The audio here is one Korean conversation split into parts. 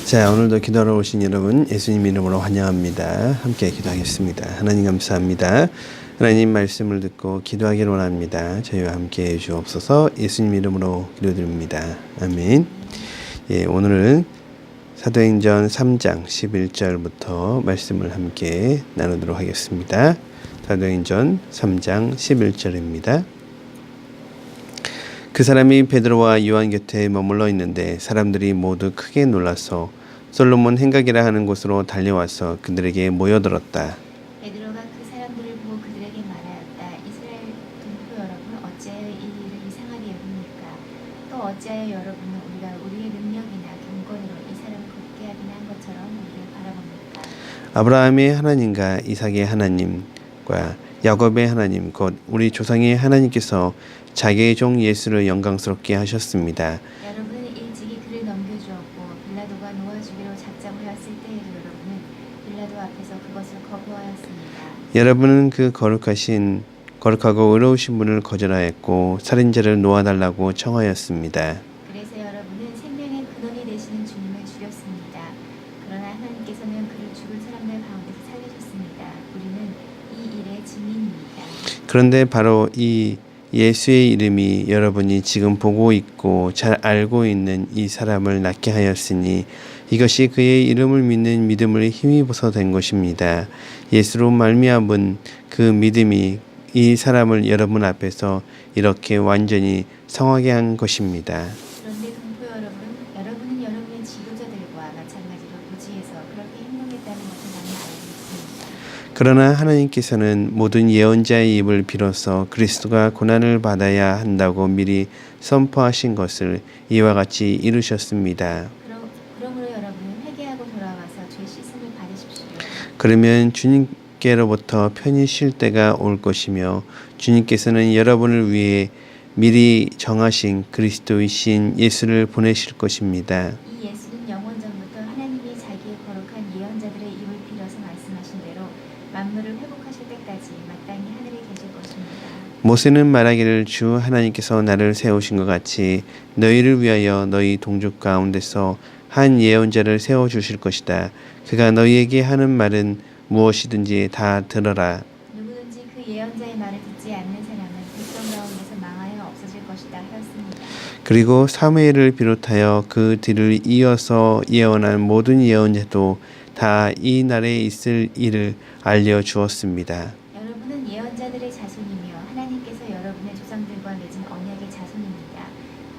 자, 오늘도 기도하러 오신 여러분 예수님 이름으로 환영합니다. 함께 기도하겠습니다. 하나님 감사합니다. 하나님 말씀을 듣고 기도하기를 원합니다. 저희와 함께 해주옵소서. 예수님 이름으로 기도드립니다. 아멘. 예, 오늘은 사도행전 3장 11절부터 말씀을 함께 나누도록 하겠습니다. 사도행전 3장 11절입니다. 그 사람이 베드로와 요한 곁에 머물러 있는데 사람들이 모두 크게 놀라서 솔로몬 행각이라 하는 곳으로 달려와서 그들에게 모여들었다. 베드로가 그 사람들을 보고 그들에게 말하였다. 이스라엘 동포 여러분, 어찌하여 이 일을 이상하게 여깁니까? 또 어찌하여 여러분은 우리가 우리의 능력이나 경건으로 이 사람을 걷게 하긴 한 것처럼 우리를 바라봅니까? 아브라함의 하나님과 이삭의 하나님과 야곱의 하나님 곧 우리 조상의 하나님께서 자기의 종 예수를 영광스럽게 하셨습니다. 여러분은 일찍이 그를 넘겨주었고 빌라도가 놓아주기로 작정하였을 때에도 여러분은 빌라도 앞에서 그것을 거부하였습니다. 여러분은 그 거룩하고 의로우신 분을 거절하였고 살인자를 놓아달라고 청하였습니다. 그래서 여러분은 생명의 근원이 되시는 주님을 죽였습니다. 그러나 하나님께서는 그를 죽은 사람들 가운데서 살리셨습니다. 우리는 이 일의 증인입니다. 그런데 바로 이 예수의 이름이 여러분이 지금 보고 있고 잘 알고 있는 이 사람을 낫게 하였으니 이것이 그의 이름을 믿는 믿음을 힘입어서 된 것입니다. 예수로 말미암은 그 믿음이 이 사람을 여러분 앞에서 이렇게 완전히 성하게 한 것입니다. 그런데 동포 여러분, 여러분은 여러분의 지도자들과 마찬가지로 고지에서 그렇게 행동했다는 것을 나는 알고 있습니다. 그러나 하나님께서는 모든 예언자의 입을 빌어서 그리스도가 고난을 받아야 한다고 미리 선포하신 것을 이와 같이 이루셨습니다. 그러므로 여러분은 회개하고 돌아와서 죄 씻음을 받으십시오. 그러면 주님께로부터 편히 쉴 때가 올 것이며 주님께서는 여러분을 위해 미리 정하신 그리스도이신 예수를 보내실 것입니다. 이 예수는 영원 전부터 하나님이 자기의 거룩한 예언자들의 입을 빌어서 말씀하신 대로 만물을 회복하실 때까지 마땅히 하늘에 계실 것입니다. 모세는 말하기를 주 하나님께서 나를 세우신 것 같이 너희를 위하여 너희 동족 가운데서 한 예언자를 세워주실 것이다. 그가 너희에게 하는 말은 무엇이든지 다 들어라. 누구든지 그 예언자의 말을 듣지 않는 사람은 백성 가운데서 망하여 없어질 것이다 하였습니다. 그리고 사무엘을 비롯하여 그 뒤를 이어서 예언한 모든 예언자도 다 이 날에 있을 일을 알려주었습니다. 여러분은 예언자들의 자손이며 하나님께서 여러분의 조상들과 맺은 언약의 자손입니다.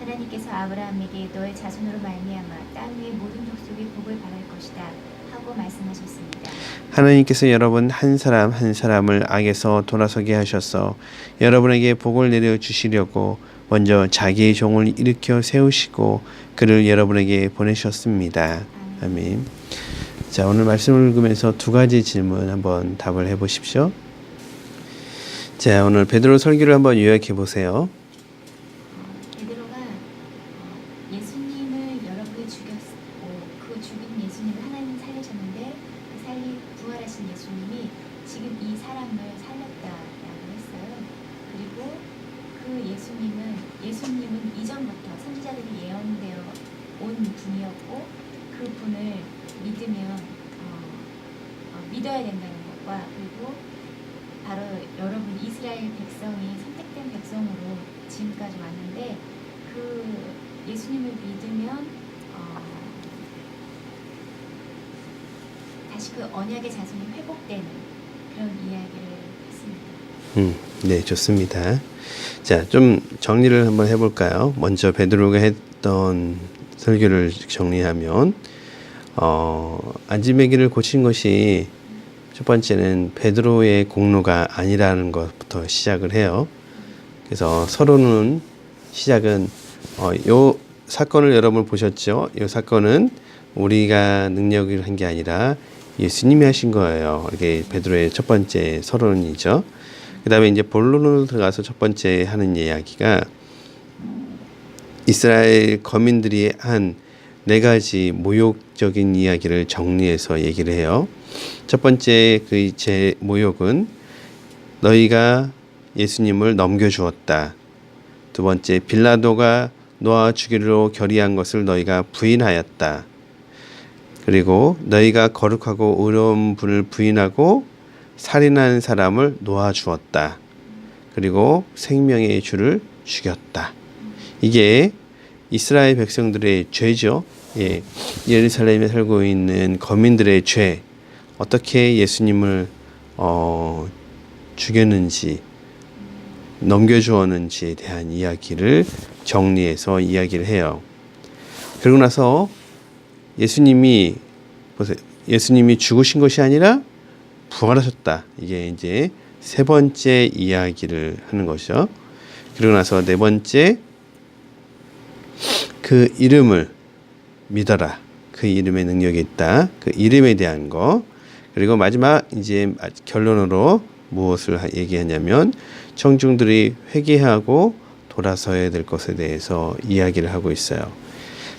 하나님께서 아브라함에게 너의 자손으로 말미암아 땅 위의 모든 족속이 복을 바랄 것이다 하고 말씀하셨습니다. 하나님께서 여러분 한 사람 한 사람을 악에서 돌아서게 하셔서 여러분에게 복을 내려주시려고 먼저 자기의 종을 일으켜 세우시고 그를 여러분에게 보내셨습니다. 아멘. 자, 오늘 말씀을 읽으면서 두 가지 질문 한번 답을 해보십시오. 자, 오늘 베드로 설교를 한번 요약해 보세요. 베드로가 예수님을 여러분이 죽였고 그 죽인 예수님을 하나님 살리셨는데 그 부활하신 예수님이 지금 이 사람을 살렸다라고 했어요. 그리고 그 예수님은 이전부터 선지자들이 예언되어 온 분이었고 그 분을 믿어야 된다는 것과 그리고 바로 여러분 이스라엘 백성이 선택된 백성으로 지금까지 왔는데 그 예수님을 믿으면 다시 그 언약의 자손이 회복되는 그런 이야기를 했습니다. 네, 좋습니다. 자, 좀 정리를 한번 해볼까요? 먼저 베드로가 했던 설교를 정리하면 안지매기를 고친 것이 첫 번째는 베드로의 공로가 아니라는 것부터 시작을 해요. 그래서 서로는 시작은 요 사건을 여러분 보셨죠? 이 사건은 우리가 능력을 한 게 아니라 예수님이 하신 거예요. 이게 베드로의 첫 번째 서론이죠. 그 다음에 이제 본론으로 들어가서 첫 번째 하는 이야기가 이스라엘 거민들이 한 네 가지 모욕적인 이야기를 정리해서 얘기를 해요. 첫 번째 그 제 모욕은 너희가 예수님을 넘겨주었다. 두 번째 빌라도가 놓아 주기로 결의한 것을 너희가 부인하였다. 그리고 너희가 거룩하고 의로운 분을 부인하고 살인하는 사람을 놓아주었다. 그리고 생명의 주를 죽였다. 이게 이스라엘 백성들의 죄죠. 예, 예루살렘에 살고 있는 거민들의 죄, 어떻게 예수님을 죽였는지, 넘겨주었는지에 대한 이야기를 정리해서 이야기를 해요. 그러고 나서 예수님이 죽으신 것이 아니라 부활하셨다. 이게 이제 세 번째 이야기를 하는 것이죠. 그리고 나서 네 번째, 그 이름을 믿어라. 그 이름에 능력이 있다. 그 이름에 대한 거. 그리고 마지막 이제 결론으로 무엇을 얘기하냐면 청중들이 회개하고 돌아서야 될 것에 대해서 이야기를 하고 있어요.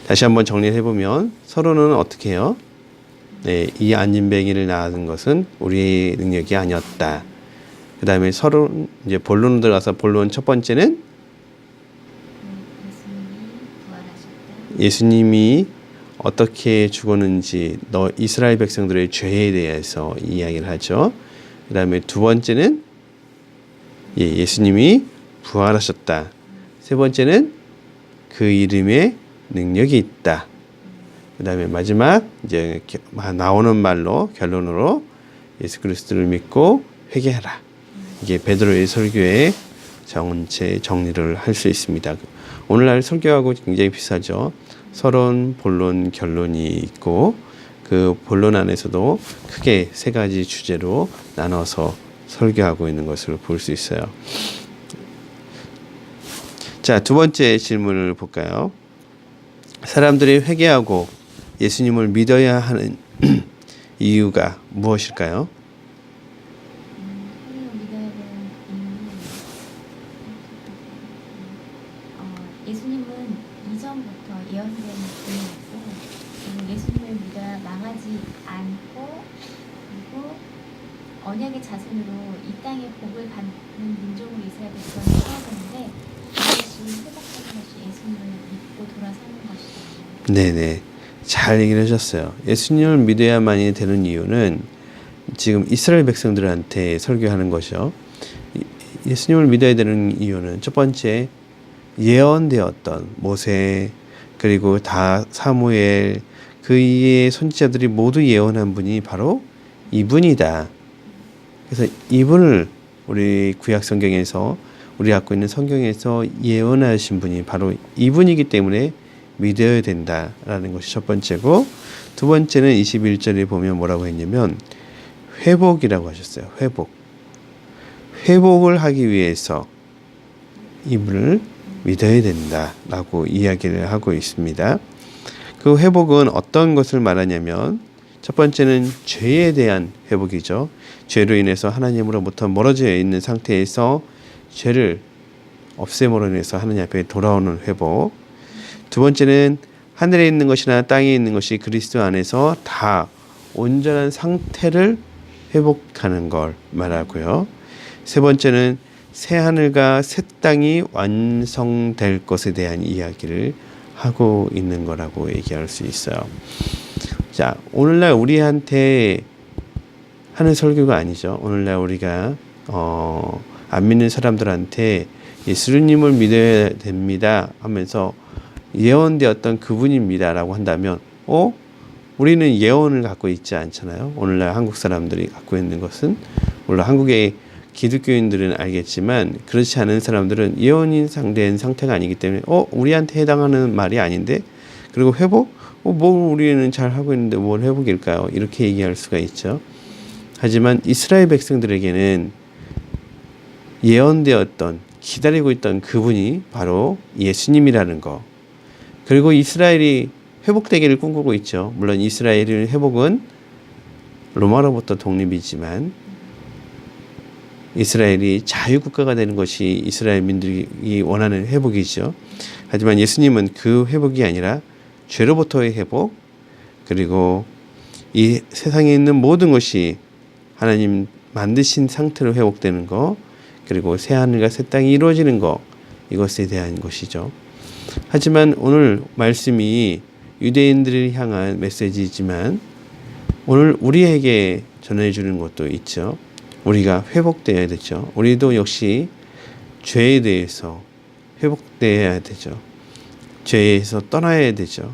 다시 한번 정리를 해보면 서로는 어떻게 해요? 네, 이 안진뱅이를 낳은 것은 우리의 능력이 아니었다. 그 다음에 서로 이제 본론으로 들어가서 본론 첫 번째는 예수님이 어떻게 죽었는지 이스라엘 백성들의 죄에 대해서 이야기를 하죠. 그 다음에 두 번째는 예수님이 부활하셨다. 세 번째는 그 이름에 능력이 있다. 그 다음에 마지막 이제 나오는 말로 결론으로 예수 그리스도를 믿고 회개하라. 이게 베드로의 설교의 전체 정리를 할 수 있습니다. 오늘날 설교하고 굉장히 비슷하죠. 서론, 본론, 결론이 있고 그 본론 안에서도 크게 세 가지 주제로 나눠서 설교하고 있는 것을 볼 수 있어요. 자, 두 번째 질문을 볼까요? 사람들이 회개하고 예수님을 믿어야 하는 이유가 무엇일까요? 예수님은 이전부터 예언된 분이었고 예수님을 믿어야 망하지 않고 그리고 언약의 자손으로 이 땅의 복을 받는 민족으로 이스라엘 백성을 세웠는데 이것이 회복하는 것이 예수님을 믿고 돌아서는 것이다. 네네, 잘 얘기를 하셨어요. 예수님을 믿어야만이 되는 이유는 지금 이스라엘 백성들한테 설교하는 것이요. 예수님을 믿어야 되는 이유는 첫 번째, 예언되었던 모세 그리고 다 사무엘 그의 선지자들이 모두 예언한 분이 바로 이분이다. 그래서 이분을 우리 구약 성경에서 우리 갖고 있는 성경에서 예언하신 분이 바로 이분이기 때문에 믿어야 된다라는 것이 첫 번째고, 두 번째는 21절에 보면 뭐라고 했냐면 회복이라고 하셨어요. 회복을 하기 위해서 이분을 믿어야 된다라고 이야기를 하고 있습니다. 그 회복은 어떤 것을 말하냐면 첫 번째는 죄에 대한 회복이죠. 죄로 인해서 하나님으로부터 멀어져 있는 상태에서 죄를 없애므로 인해서 하나님 앞에 돌아오는 회복. 두 번째는 하늘에 있는 것이나 땅에 있는 것이 그리스도 안에서 다 온전한 상태를 회복하는 걸 말하고요. 세 번째는 새 하늘과 새 땅이 완성될 것에 대한 이야기를 하고 있는 거라고 얘기할 수 있어요. 자, 오늘날 우리한테 하는 설교가 아니죠. 오늘날 우리가 안 믿는 사람들한테 예수님을 믿어야 됩니다 하면서 예언되었던 그분입니다 라고 한다면 우리는 예언을 갖고 있지 않잖아요. 오늘날 한국 사람들이 갖고 있는 것은, 물론 한국의 기독교인들은 알겠지만 그렇지 않은 사람들은 예언인 상된 상태가 아니기 때문에 우리한테 해당하는 말이 아닌데, 그리고 회복? 뭐 우리는 잘 하고 있는데 뭘 회복일까요? 이렇게 얘기할 수가 있죠. 하지만 이스라엘 백성들에게는 예언되었던, 기다리고 있던 그분이 바로 예수님이라는 거, 그리고 이스라엘이 회복되기를 꿈꾸고 있죠. 물론 이스라엘의 회복은 로마로부터 독립이지만 이스라엘이 자유국가가 되는 것이 이스라엘 민들이 원하는 회복이죠. 하지만 예수님은 그 회복이 아니라 죄로부터의 회복, 그리고 이 세상에 있는 모든 것이 하나님 만드신 상태로 회복되는 거, 그리고 새 하늘과 새 땅이 이루어지는 거, 이것에 대한 것이죠. 하지만 오늘 말씀이 유대인들을 향한 메시지이지만 오늘 우리에게 전해주는 것도 있죠. 우리가 회복되어야 되죠. 우리도 역시 죄에 대해서 회복되어야 되죠. 죄에서 떠나야 되죠.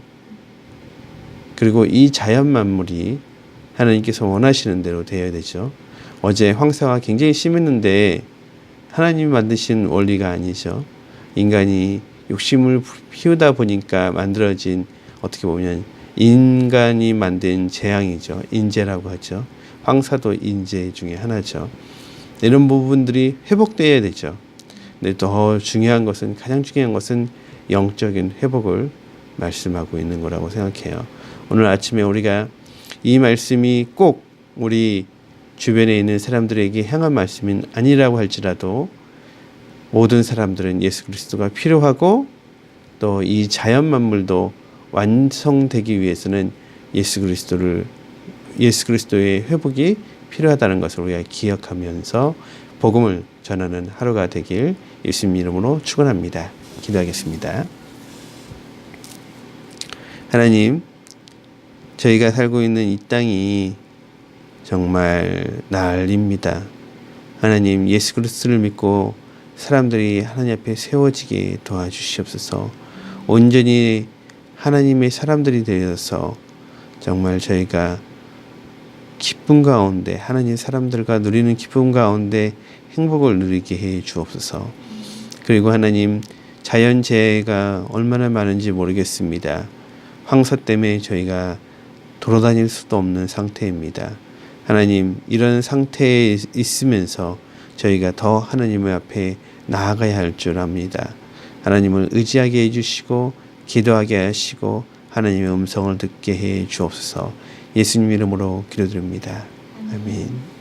그리고 이 자연 만물이 하나님께서 원하시는 대로 되어야 되죠. 어제 황사가 굉장히 심했는데 하나님이 만드신 원리가 아니죠. 인간이 욕심을 피우다 보니까 만들어진 어떻게 보면 인간이 만든 재앙이죠. 인재라고 하죠. 황사도 인재 중에 하나죠. 이런 부분들이 회복되어야 되죠. 근데 더 중요한 것은 가장 중요한 것은 영적인 회복을 말씀하고 있는 거라고 생각해요. 오늘 아침에 우리가 이 말씀이 꼭 우리 주변에 있는 사람들에게 향한 말씀이 아니라고 할지라도 모든 사람들은 예수 그리스도가 필요하고 또 이 자연 만물도 완성되기 위해서는 예수 그리스도의 회복이 필요하다는 것을 우리가 기억하면서 복음을 전하는 하루가 되길 예수님 이름으로 축원합니다. 기도하겠습니다. 하나님, 저희가 살고 있는 이 땅이 정말 난리입니다. 하나님, 예수 그리스도를 믿고 사람들이 하나님 앞에 세워지게 도와주시옵소서. 온전히 하나님의 사람들이 되어서 정말 저희가 기쁨 가운데 하나님 사람들과 누리는 기쁨 가운데 행복을 누리게 해 주옵소서. 그리고 하나님, 자연재해가 얼마나 많은지 모르겠습니다. 황사 때문에 저희가 돌아다닐 수도 없는 상태입니다. 하나님, 이런 상태에 있으면서 저희가 더 하나님의 앞에 나아가야 할 줄 압니다. 하나님을 의지하게 해주시고 기도하게 하시고 하나님의 음성을 듣게 해 주옵소서. 예수님 이름으로 기도드립니다. 아멘.